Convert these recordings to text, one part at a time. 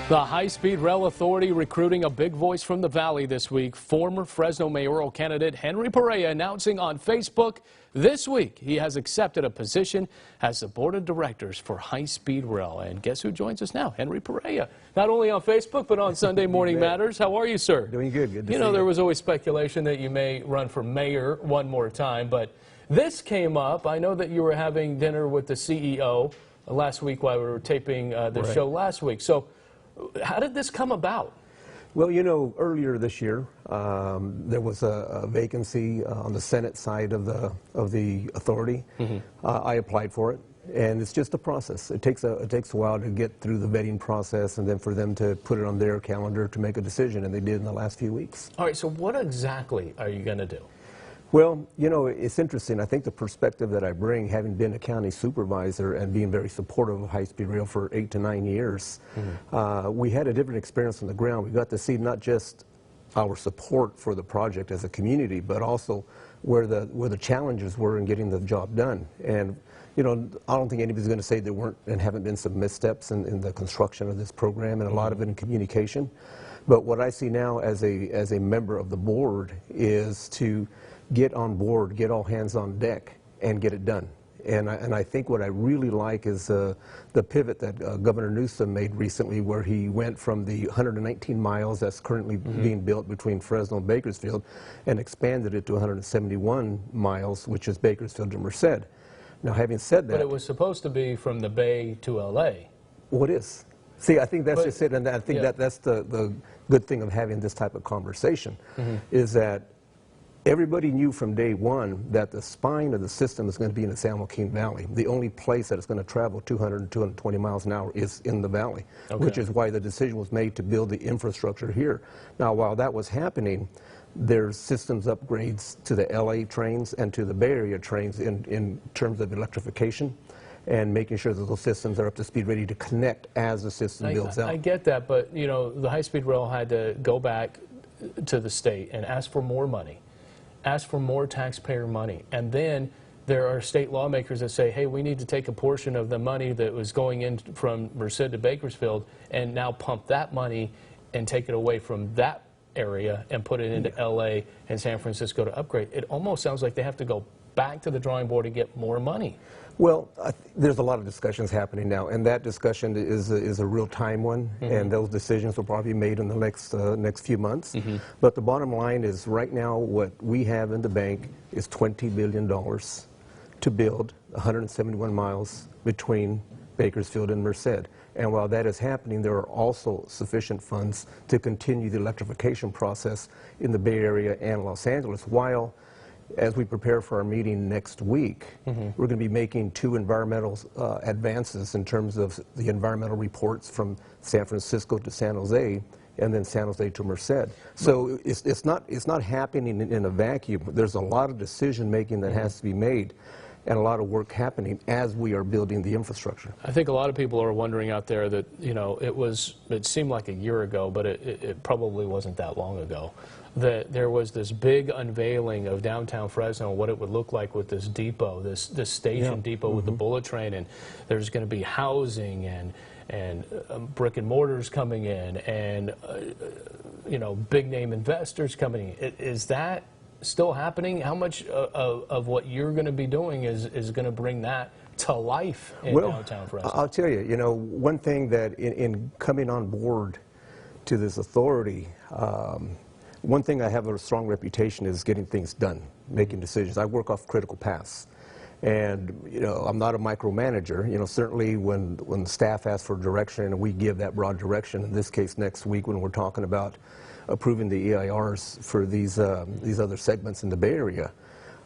The High-Speed Rail Authority recruiting a big voice from the Valley this week. Former Fresno mayoral candidate Henry Perea announcing on Facebook this week he has accepted a position as the board of directors for High-Speed Rail. And guess who joins us now? Henry Perea. Not only on Facebook, but on Sunday Morning Matters. How are you, sir? Doing good. Good to see you. You know, there was always speculation that you may run for mayor one more time, but this came up. I know that you were having dinner with the CEO last week while we were taping the show last week. So how did this come about? Well, you know, earlier this year, there was a vacancy on the Senate side of the authority. I applied for it, and it's just a process. It takes a while to get through the vetting process, and then for them to put it on their calendar to make a decision, and they did in the last few weeks. All right, so what exactly are you going to do? Well, you know, it's interesting. I think the perspective that I bring, having been a county supervisor and being very supportive of high-speed rail for 8 to 9 years, we had a different experience on the ground. We got to see not just our support for the project as a community, but also where the challenges were in getting the job done. And you know, I don't think anybody's going to say there weren't and haven't been some missteps in the construction of this program, and a lot of it in communication. But what I see now as a member of the board is to get on board, get all hands on deck, and get it done. And I think what I really like is the pivot that Governor Newsom made recently, where he went from the 119 miles that's currently being built between Fresno and Bakersfield and expanded it to 171 miles, which is Bakersfield to Merced. Now, having said that... But it was supposed to be from the Bay to L.A. Well, it is. See, I think that's just it, and I think that's the good thing of having this type of conversation, is that everybody knew from day one that the spine of the system is going to be in the San Joaquin Valley. The only place that it's going to travel 200 and 220 miles an hour is in the valley, which is why the decision was made to build the infrastructure here. Now, while that was happening, there's systems upgrades to the LA trains and to the Bay Area trains in terms of electrification and making sure that those systems are up to speed, ready to connect as the system builds out. I get that, but you know, the high-speed rail had to go back to the state and ask for more money. Ask for more taxpayer money, and then there are state lawmakers that say, hey, we need to take a portion of the money that was going in from Merced to Bakersfield and now pump that money and take it away from that area and put it into LA and San Francisco to upgrade. It almost sounds like they have to go back to the drawing board and get more money. Well, there's a lot of discussions happening now, and that discussion is a real-time one, and those decisions will probably be made in the next few months. But the bottom line is, right now, what we have in the bank is $20 billion to build 171 miles between Bakersfield and Merced. And while that is happening, there are also sufficient funds to continue the electrification process in the Bay Area and Los Angeles, while as we prepare for our meeting next week, we're going to be making 2 environmental advances in terms of the environmental reports from San Francisco to San Jose, and then San Jose to Merced. So it's not happening in a vacuum. There's a lot of decision making that has to be made, and a lot of work happening as we are building the infrastructure. I think a lot of people are wondering out there that, you know, it seemed like a year ago, but it probably wasn't that long ago, that there was this big unveiling of downtown Fresno, what it would look like with this depot, this station depot with the bullet train, and there's going to be housing and brick and mortars coming in, and you know, big name investors coming in. Is that still happening? How much of what you're going to be doing is going to bring that to life in downtown Fresno? I'll tell you, you know, one thing that in coming on board to this authority, one thing I have a strong reputation is getting things done, making decisions. I work off critical paths. And, you know, I'm not a micromanager. You know, certainly when staff asks for direction and we give that broad direction, in this case next week when we're talking about approving the EIRs for these other segments in the Bay Area,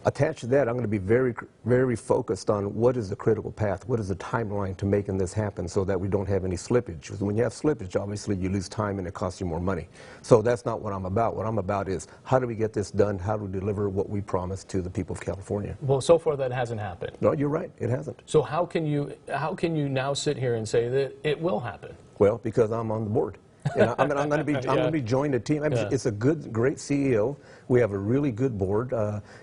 attached to that, I'm going to be very, very focused on what is the critical path, what is the timeline to making this happen so that we don't have any slippage. Because when you have slippage, obviously you lose time and it costs you more money. So that's not what I'm about. What I'm about is how do we get this done, how do we deliver what we promised to the people of California. Well, so far that hasn't happened. No, you're right, it hasn't. So how can you now sit here and say that it will happen? Well, because I'm on the board. And I'm going to be joining the team. It's a great CEO. We have a really good board.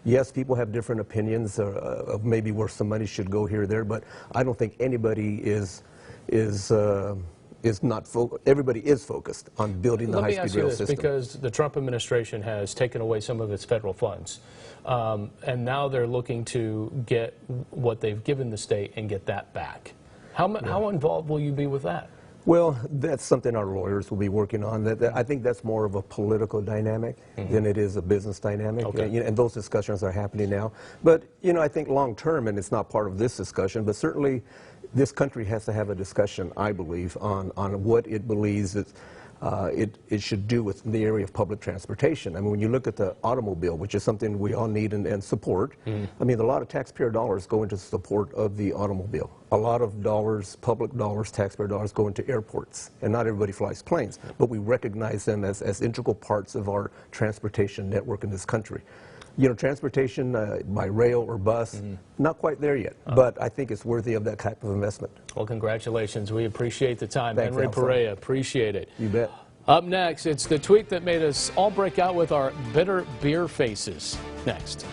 Yes, people have different opinions of maybe where some money should go here or there, but I don't think anybody is is not everybody is focused on building the high-speed rail system. Because the Trump administration has taken away some of its federal funds, and now they're looking to get what they've given the state and get that back. How involved will you be with that? Well, that's something our lawyers will be working on. I think that's more of a political dynamic than it is a business dynamic. Okay. And those discussions are happening now. But, I think long term, and it's not part of this discussion, but certainly this country has to have a discussion, I believe, on what it believes it should do with the area of public transportation. I mean, when you look at the automobile, which is something we all need and support, I mean, a lot of taxpayer dollars go into support of the automobile. A lot of dollars, public dollars, taxpayer dollars go into airports, and not everybody flies planes, but we recognize them as integral parts of our transportation network in this country. Transportation by rail or bus, not quite there yet, but I think it's worthy of that type of investment. Well, congratulations. We appreciate the time. Thanks, Henry Alpha. Perea, appreciate it. You bet. Up next, it's the tweet that made us all break out with our bitter beer faces. Next.